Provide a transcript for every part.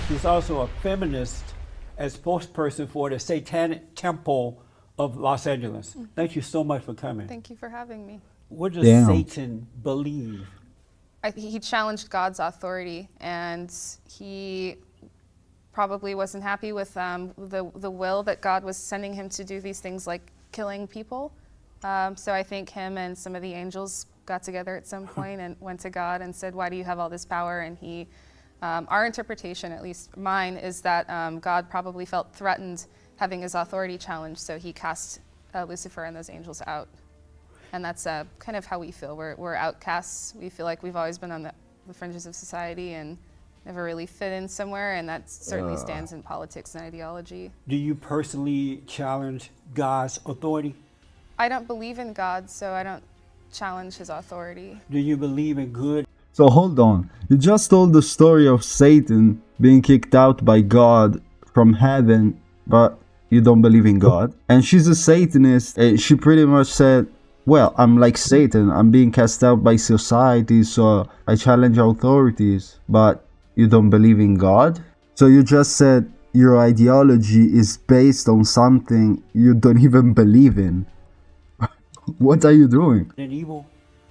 She's also a feminist as spokesperson for the Satanic Temple of Los Angeles. Thank you so much for coming. Thank you for having me. What does Damn. Satan believe? He challenged God's authority, and he probably wasn't happy with the will that God was sending him to do these things like killing people. So I think him and some of the angels got together at some point and went to God and said, why do you have all this power? And he, our interpretation, at least mine, is that God probably felt threatened having his authority challenged, so he cast Lucifer and those angels out. And that's kind of how we feel. We're outcasts. We feel like we've always been on the fringes of society and never really fit in somewhere, and that certainly stands in politics and ideology. Do you personally challenge God's authority? I don't believe in God, so I don't challenge his authority. Do you believe in good? So hold on. You just told the story of Satan being kicked out by God from heaven, but you don't believe in God. And she's a Satanist, and she pretty much said, well, I'm like Satan. I'm being cast out by society, so I challenge authorities, but you don't believe in God? So you just said your ideology is based on something you don't even believe in. What are you doing? And evil,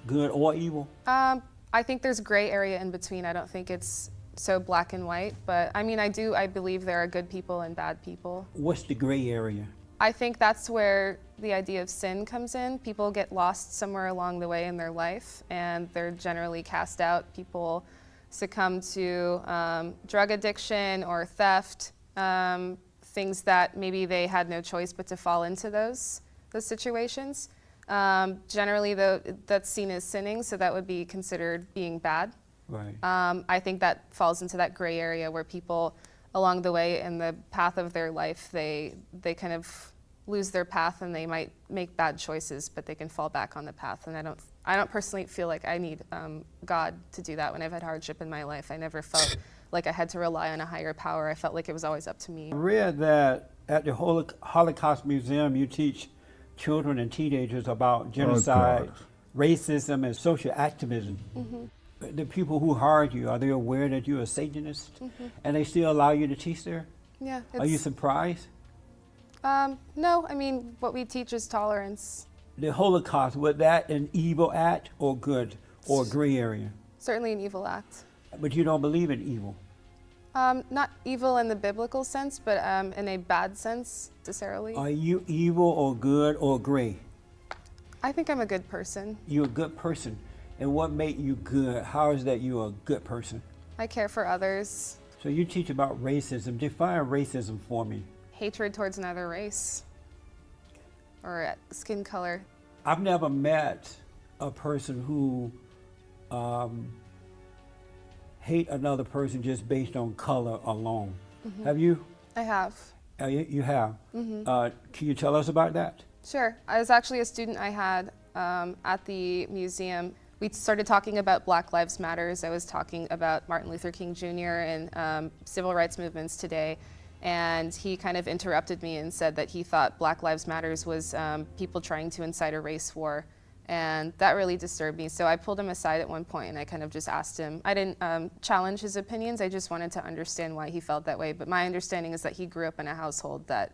good or evil? I think there's gray area in between. I don't think it's so black and white, but I mean, I believe there are good people and bad people. What's the gray area? I think that's where the idea of sin comes in. People get lost somewhere along the way in their life, and they're generally cast out. People succumb to drug addiction or theft, things that maybe they had no choice but to fall into those situations. Generally, that's seen as sinning, so that would be considered being bad. Right. I think that falls into that gray area where people, along the way in the path of their life, they kind of lose their path and they might make bad choices, but they can fall back on the path. And I don't personally feel like I need God to do that when I've had hardship in my life. I never felt like I had to rely on a higher power. I felt like it was always up to me. I read that at the Holocaust Museum you teach children and teenagers about genocide, racism, and social activism. Mm-hmm. The people who hired you, are they aware that you're a Satanist? Mm-hmm. And they still allow you to teach there? Yeah. Are you surprised? No, I mean, what we teach is tolerance. The Holocaust, was that an evil act or good or gray area? Certainly an evil act. But you don't believe in evil? Not evil in the biblical sense, but in a bad sense, necessarily. Are you evil or good or gray? I think I'm a good person. You're a good person. And what made you good? How is that you're a good person? I care for others. So you teach about racism. Define racism for me. Hatred towards another race or skin color. I've never met a person who hate another person just based on color alone. Mm-hmm. Have you? I have. You have? Mm-hmm. Can you tell us about that? Sure. I was actually a student I had at the museum. We started talking about Black Lives Matters. I was talking about Martin Luther King Jr. and civil rights movements today. And he kind of interrupted me and said that he thought Black Lives Matters was people trying to incite a race war. And that really disturbed me. So I pulled him aside at one point and I kind of just asked him. I didn't challenge his opinions. I just wanted to understand why he felt that way. But my understanding is that he grew up in a household that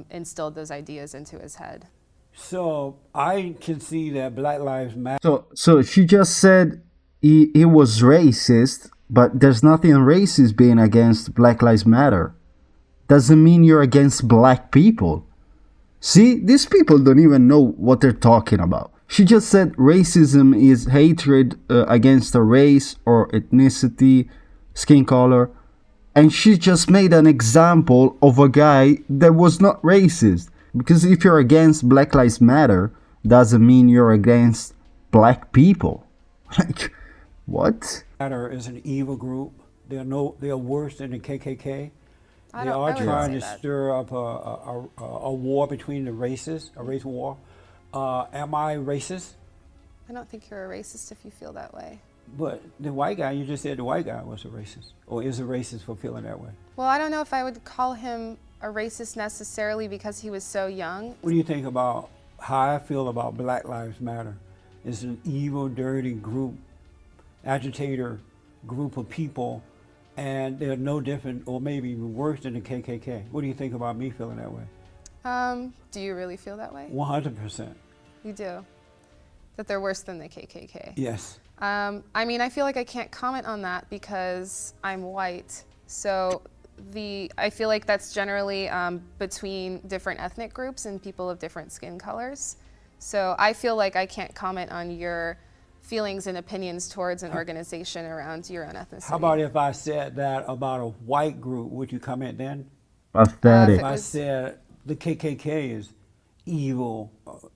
instilled those ideas into his head. So I can see that Black Lives Matter. So she just said he was racist, but there's nothing racist being against Black Lives Matter. Doesn't mean you're against black people. See, these people don't even know what they're talking about. She just said racism is hatred against a race or ethnicity, skin color. And she just made an example of a guy that was not racist. Because if you're against Black Lives Matter, doesn't mean you're against black people. Like, what? Matter is an evil group. They're worse than the KKK. They are I trying to that. stir up a war between the races, a race war. Am I racist? I don't think you're a racist if you feel that way. But the white guy, you just said the white guy was a racist, or is a racist for feeling that way. Well, I don't know if I would call him a racist necessarily because he was so young. What do you think about how I feel about Black Lives Matter? It's an evil, dirty group, agitator group of people and they're no different or maybe even worse than the KKK. What do you think about me feeling that way? Do you really feel that way? 100%. You do? That they're worse than the KKK? Yes. I mean, I feel like I can't comment on that because I'm white. So I feel like that's generally between different ethnic groups and people of different skin colors. So I feel like I can't comment on your feelings and opinions towards an organization around your own ethnicity. How about if I said that about a white group? Would you comment then? Pathetic. If I said the KKK is evil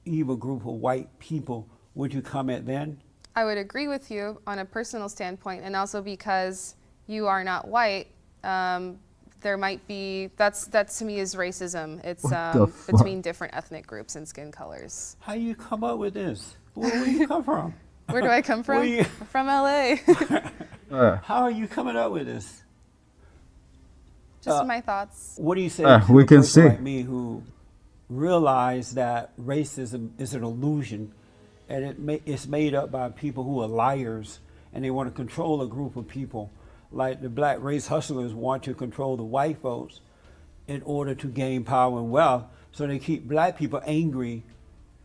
group of white people, would you comment then? I would agree with you on a personal standpoint, and also because you are not white, there might be, that to me is racism. It's between different ethnic groups and skin colors. How you come up with this? Where you come from? Where do I come from? From LA. How are you coming up with this? Just my thoughts. What do you say to we a can person see. like me who realize that racism is an illusion and it's made up by people who are liars and they want to control a group of people? Like the black race hustlers want to control the white folks in order to gain power and wealth. So they keep black people angry,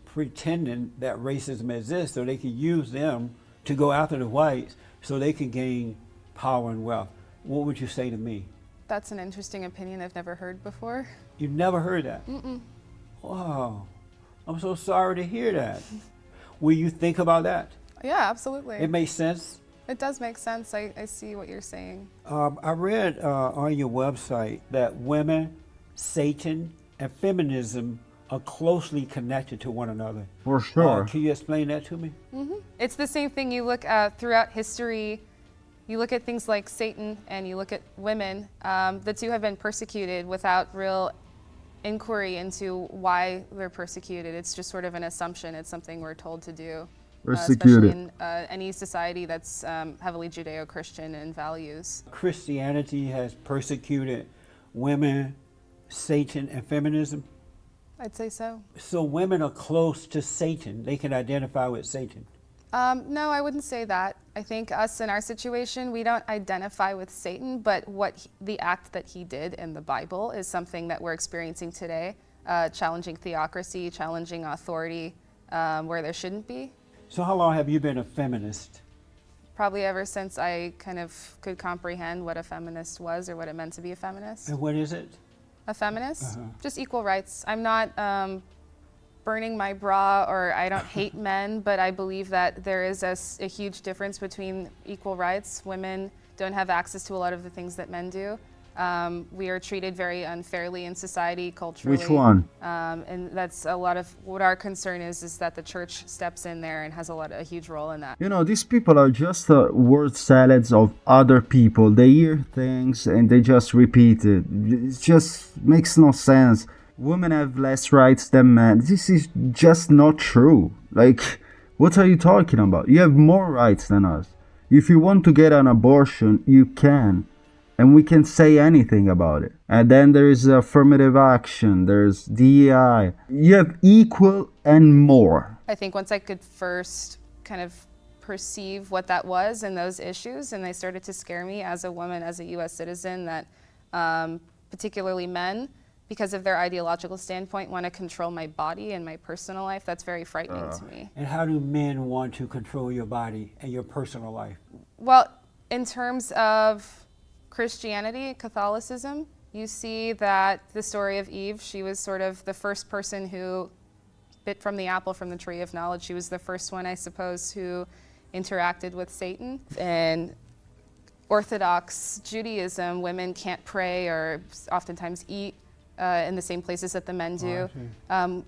pretending that racism exists so they can use them to go after the whites so they can gain power and wealth. What would you say to me? That's an interesting opinion I've never heard before. You've never heard that? Mm-mm. Wow. I'm so sorry to hear that. Will you think about that? Yeah, absolutely. It makes sense? It does make sense. I see what you're saying. I read on your website that women, Satan, and feminism are closely connected to one another. For sure. Can you explain that to me? Mm-hmm. It's the same thing you look at throughout history. You look at things like Satan and you look at women. The two have been persecuted without real inquiry into why they're persecuted. It's just sort of an assumption. It's something we're told to do. Persecuted. Especially in any society that's heavily Judeo-Christian in values. Christianity has persecuted women, Satan, and feminism. I'd say so. So women are close to Satan. They can identify with Satan. No, I wouldn't say that. I think us in our situation, we don't identify with Satan, but the act that he did in the Bible is something that we're experiencing today, challenging theocracy, challenging authority where there shouldn't be. So how long have you been a feminist? Probably ever since I kind of could comprehend what a feminist was or what it meant to be a feminist. And what is it? A feminist? Just equal rights. I'm not burning my bra or I don't hate men, but I believe that there is a huge difference between equal rights. Women don't have access to a lot of the things that men do. We are treated very unfairly in society, culturally. Which one? And that's a lot of what our concern is that the church steps in there and has a huge role in that. You know, these people are just word salads of other people. They hear things and they just repeat it. It just makes no sense. Women have less rights than men. This is just not true. Like, what are you talking about? You have more rights than us. If you want to get an abortion, you can. And we can say anything about it. And then there is affirmative action, there's DEI. You have equal and more. I think once I could first kind of perceive what that was and those issues, and they started to scare me as a woman, as a US citizen, that particularly men, because of their ideological standpoint, want to control my body and my personal life, that's very frightening to me. And how do men want to control your body and your personal life? Well, in terms of Christianity, Catholicism, you see that the story of Eve, she was sort of the first person who bit from the apple from the tree of knowledge. She was the first one, I suppose, who interacted with Satan. In Orthodox Judaism, women can't pray or oftentimes eat in the same places that the men do.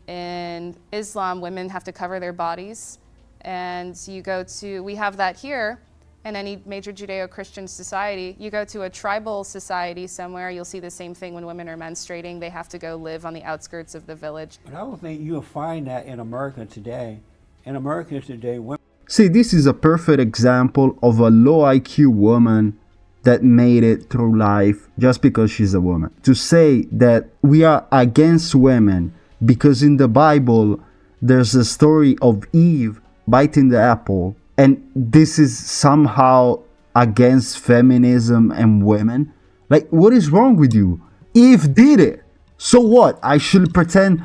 In Islam, women have to cover their bodies. And we have that here. In any major Judeo-Christian society, you go to a tribal society somewhere, you'll see the same thing when women are menstruating. They have to go live on the outskirts of the village. But I don't think you'll find that in America today. In America today, women... See, this is a perfect example of a low IQ woman that made it through life just because she's a woman. To say that we are against women because in the Bible there's a story of Eve biting the apple, and this is somehow against feminism and women? Like, what is wrong with you? Eve did it. So what? I should pretend,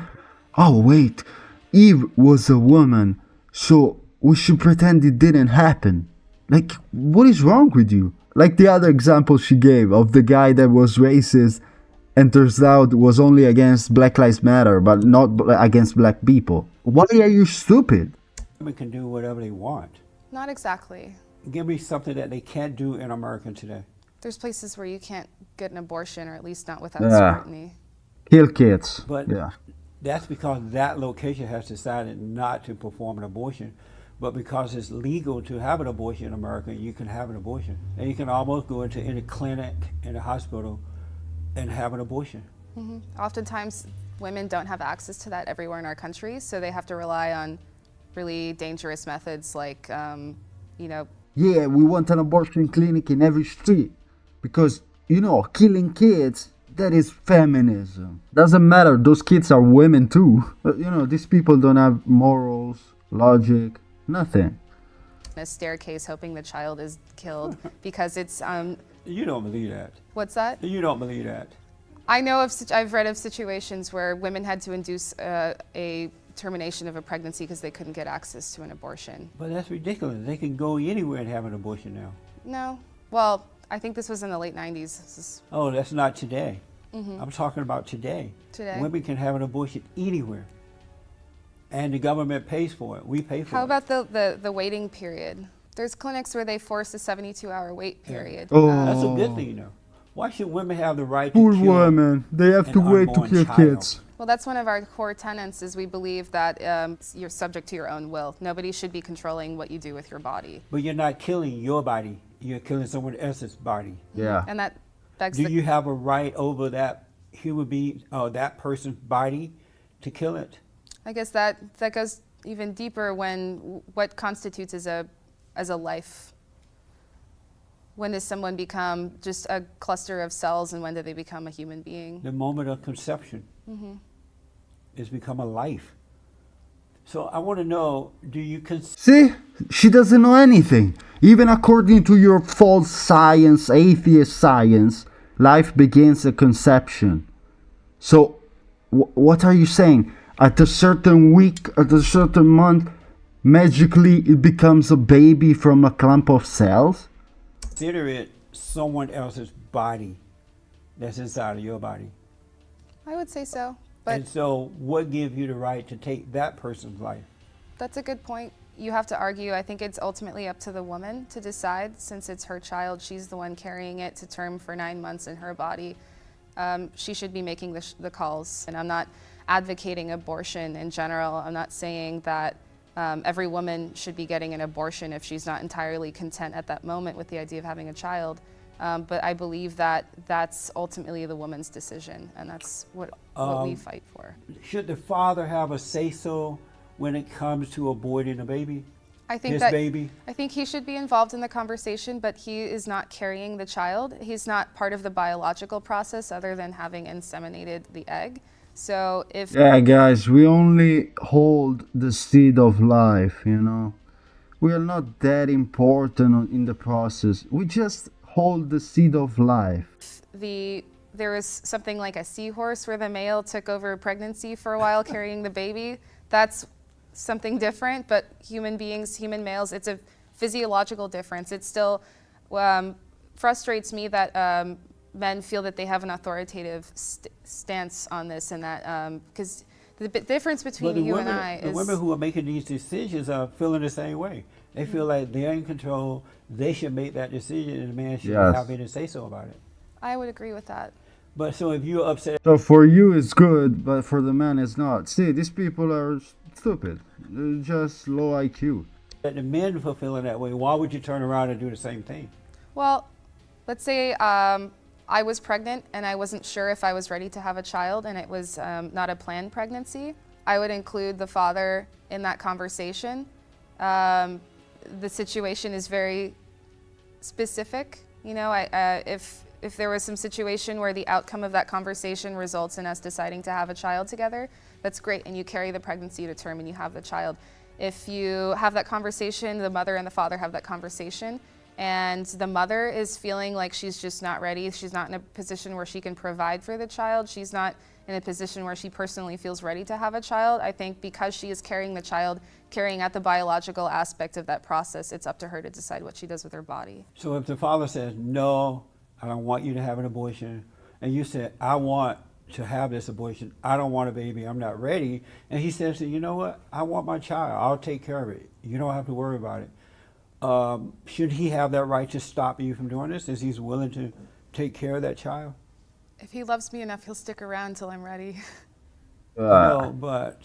oh wait, Eve was a woman, so we should pretend it didn't happen. Like, what is wrong with you? Like the other example she gave of the guy that was racist and turns out was only against Black Lives Matter, but not against black people. Why are you stupid? Women can do whatever they want. Not exactly. Give me something that they can't do in America today. There's places where you can't get an abortion, or at least not without Yeah. scrutiny. Kill kids. But Yeah. that's because that location has decided not to perform an abortion. But because it's legal to have an abortion in America, you can have an abortion. And you can almost go into any clinic in a hospital and have an abortion. Oftentimes, women don't have access to that everywhere in our country, so they have to rely on really dangerous methods like, Yeah, we want an abortion clinic in every street because, killing kids, that is feminism. Doesn't matter, those kids are women too. But, these people don't have morals, logic, nothing. a staircase hoping the child is killed because it's, You don't believe that. what's that? You don't believe that. I know I've read of situations where women had to induce a termination of a pregnancy because they couldn't get access to an abortion. But that's ridiculous. They can go anywhere and have an abortion now. No. Well, I think this was in the late 90s. This is Oh, that's not today. I'm talking about today. Today. Women can have an abortion anywhere. And the government pays for it. We pay for How it. about the waiting period? There's clinics where they force a 72-hour wait period. Oh. That's a good thing, though. Why should women have the right Poor to kill women, they have an to wait to unborn kill child? kids. Well, that's one of our core tenets is we believe that you're subject to your own will. Nobody should be controlling what you do with your body. But you're not killing your body. You're killing someone else's body. Yeah. And that begs Do the you have a right over that human being or that person's body to kill it? I guess that goes even deeper when what constitutes as a life. When does someone become just a cluster of cells, and when do they become a human being? The moment of conception it's become a life. So I want to know, do you See, she doesn't know anything. Even according to your false science, atheist science, life begins at conception. So, what are you saying? At a certain week, at a certain month, magically it becomes a baby from a clump of cells? consider it someone else's body that's inside of your body? I would say so, but And so what gives you the right to take that person's life? that's a good point. You have to argue. I think it's ultimately up to the woman to decide. Since it's her child, she's the one carrying it to term for 9 months in her body. She should be making the calls. And I'm not advocating abortion in general. I'm not saying that every woman should be getting an abortion if she's not entirely content at that moment with the idea of having a child. But I believe that that's ultimately the woman's decision, and that's what we fight for. Should the father have a say-so when it comes to aborting a baby? I think His that baby? I think he should be involved in the conversation, but he is not carrying the child. He's not part of the biological process other than having inseminated the egg. So if Yeah, guys, we only hold the seed of life, We are not that important in the process. We just hold the seed of life. there was something like a seahorse where the male took over pregnancy for a while carrying the baby, that's something different, but human beings, human males, it's a physiological difference. It still frustrates me that men feel that they have an authoritative stance on this, and that because the difference between you and I is the women who are making these decisions are feeling the same way. They feel like they're in control. They should make that decision, and the man shouldn't Yes. have any say so about it. I would agree with that. But so if you're upset, So for you it's good, but for the man it's not. See, these people are stupid. They're just low IQ. that the men are feeling that way, why would you turn around and do the same thing? Well, let's say I was pregnant and I wasn't sure if I was ready to have a child, and it was not a planned pregnancy. I would include the father in that conversation. The situation is very specific. If there was some situation where the outcome of that conversation results in us deciding to have a child together, that's great, and you carry the pregnancy to term and you have the child. If you have that conversation, the mother and the father have that conversation, and the mother is feeling like she's just not ready. She's not in a position where she can provide for the child. She's not in a position where she personally feels ready to have a child. I think because she is carrying the child, carrying out the biological aspect of that process, it's up to her to decide what she does with her body. So if the father says, no, I don't want you to have an abortion, and you said, I want to have this abortion, I don't want a baby, I'm not ready, and he says, you know what, I want my child, I'll take care of it, you don't have to worry about it. Should he have that right to stop you from doing this? Is he willing to take care of that child? If he loves me enough, he'll stick around until I'm ready. No, but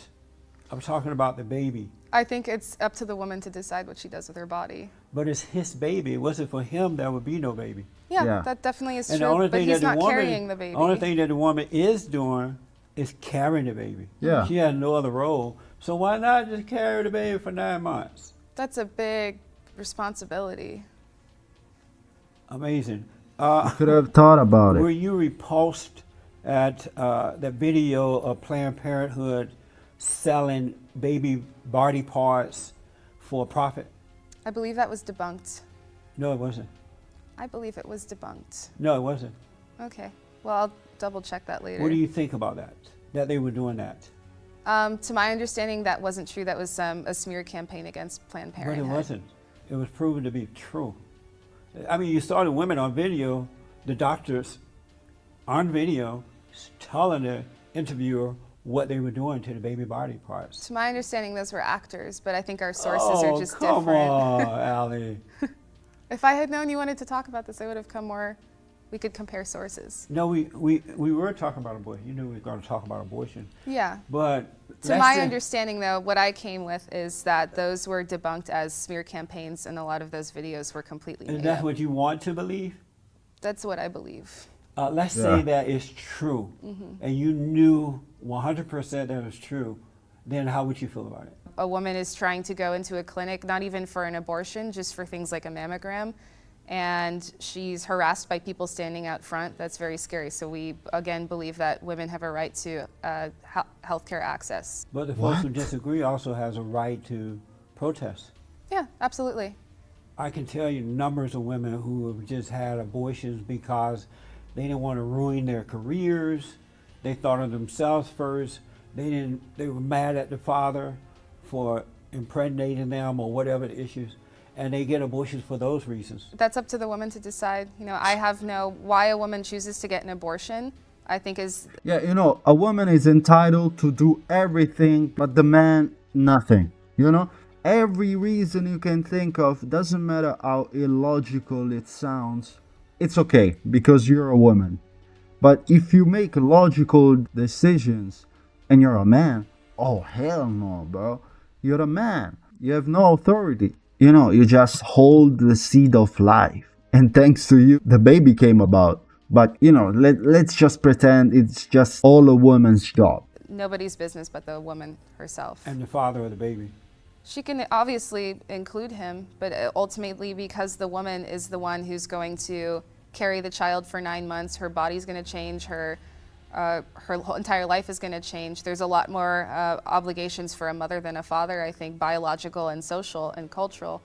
I'm talking about the baby. I think it's up to the woman to decide what she does with her body. But it's his baby. It wasn't for him, there would be no baby. Yeah. That definitely is And true, the only but thing he's that not the woman, carrying the baby. The only thing that the woman is doing is carrying the baby. Yeah. She has no other role. So why not just carry the baby for 9 months? That's a big responsibility. Amazing. Could have thought about Were it. you repulsed at the video of Planned Parenthood selling baby body parts for profit? I believe that was debunked. No, it wasn't. I believe it was debunked. No, it wasn't. Okay. Well, I'll double check that later. What do you think about that they were doing that? To my understanding, that wasn't true. That was a smear campaign against Planned But Parenthood. it wasn't. It was proven to be true. I mean, you saw the women on video, the doctors on video telling the interviewer what they were doing to the baby body parts. To my understanding, those were actors, but I think our sources are just come different. on, Allie. If I had known you wanted to talk about this, I would have come more. We could compare sources. No, we were talking about abortion. You knew we were going to talk about abortion. Yeah. But To my understanding, though, what I came with is that those were debunked as smear campaigns, and a lot of those videos were completely is made that up. what you want to believe? That's what I believe. Let's Yeah. say that is true, and you knew 100% that it was true. Then how would you feel about it? A woman is trying to go into a clinic, not even for an abortion, just for things like a mammogram, and she's harassed by people standing out front. That's very scary. So we, again, believe that women have a right to healthcare access. But the folks who What? disagree also has a right to protest. Yeah, absolutely. I can tell you numbers of women who have just had abortions because they didn't want to ruin their careers. They thought of themselves first. They were mad at the father for impregnating them or whatever the issues, and they get abortions for those reasons. That's up to the woman to decide. You know, I have why a woman chooses to get an abortion, I think is, Yeah, you know, a woman is entitled to do everything, but the man, nothing. You know, every reason you can think of, doesn't matter how illogical it sounds, it's okay because you're a woman. But if you make logical decisions and you're a man, oh hell no, bro. You're a man. You have no authority. You know, you just hold the seed of life. And thanks to you, the baby came about. But, you know, let's just pretend it's just all a woman's job. nobody's business but the woman herself. And the father of the baby. She can obviously include him, but ultimately because the woman is the one who's going to carry the child for 9 months, her body's going to change, her whole entire life is going to change. There's a lot more obligations for a mother than a father, I think, biological and social and cultural.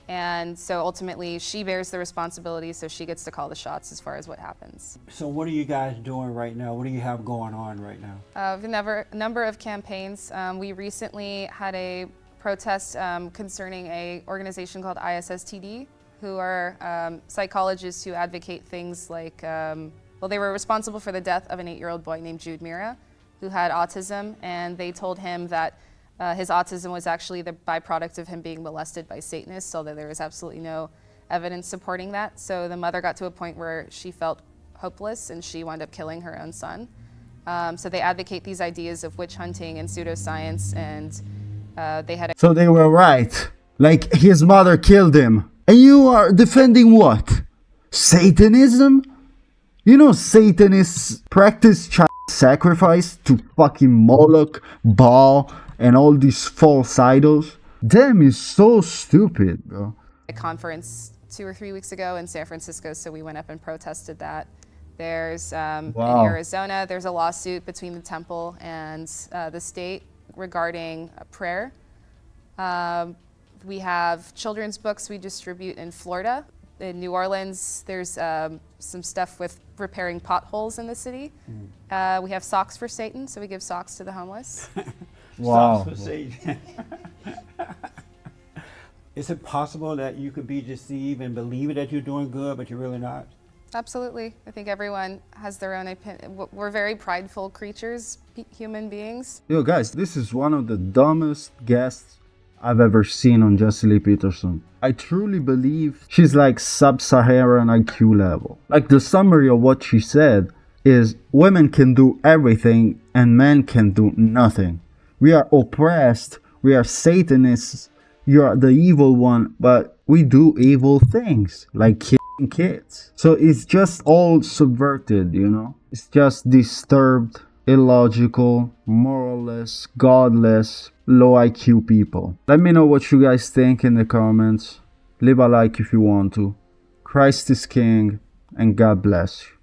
And so ultimately she bears the responsibility, so she gets to call the shots as far as what happens. So what are you guys doing right now? What do you have going on right now? A number of campaigns. We recently had a protest concerning an organization called ISSTD, who are psychologists who advocate things like, well, they were responsible for the death of an 8-year-old boy named Jude Mira, who had autism, and they told him that his autism was actually the byproduct of him being molested by Satanists, although there was absolutely no evidence supporting that. So the mother got to a point where she felt hopeless and she wound up killing her own son. So they advocate these ideas of witch hunting and pseudoscience, and they had a So they were right. Like his mother killed him. And you are defending what? Satanism? You know Satanists practice child sacrifice to fucking Moloch, Baal, and all these false idols? Damn, is so stupid, bro. conference 2 or 3 weeks ago in San Francisco, so we went up and protested that. There's, in Wow. Arizona, there's a lawsuit between the temple and the state regarding prayer. We have children's books we distribute in Florida In New Orleans, there's some stuff with repairing potholes in the city. We have Socks for Satan, so we give socks to the homeless. Wow. Socks for Satan. Is it possible that you could be deceived and believe that you're doing good, but you're really not? Absolutely. I think everyone has their own opinion. We're very prideful creatures, human beings. Yo, guys, this is one of the dumbest guests I've ever seen on Jesse Lee Peterson. I truly believe she's like sub-Saharan IQ level. Like, the summary of what she said is women can do everything and men can do nothing. We are oppressed, we are Satanists, you are the evil one, but we do evil things like killing kids. So it's just all subverted, you know? It's just disturbed, illogical, moralless, godless, low IQ people. Let me know what you guys think in the comments. Leave a like if you want to. Christ is King, and God bless you.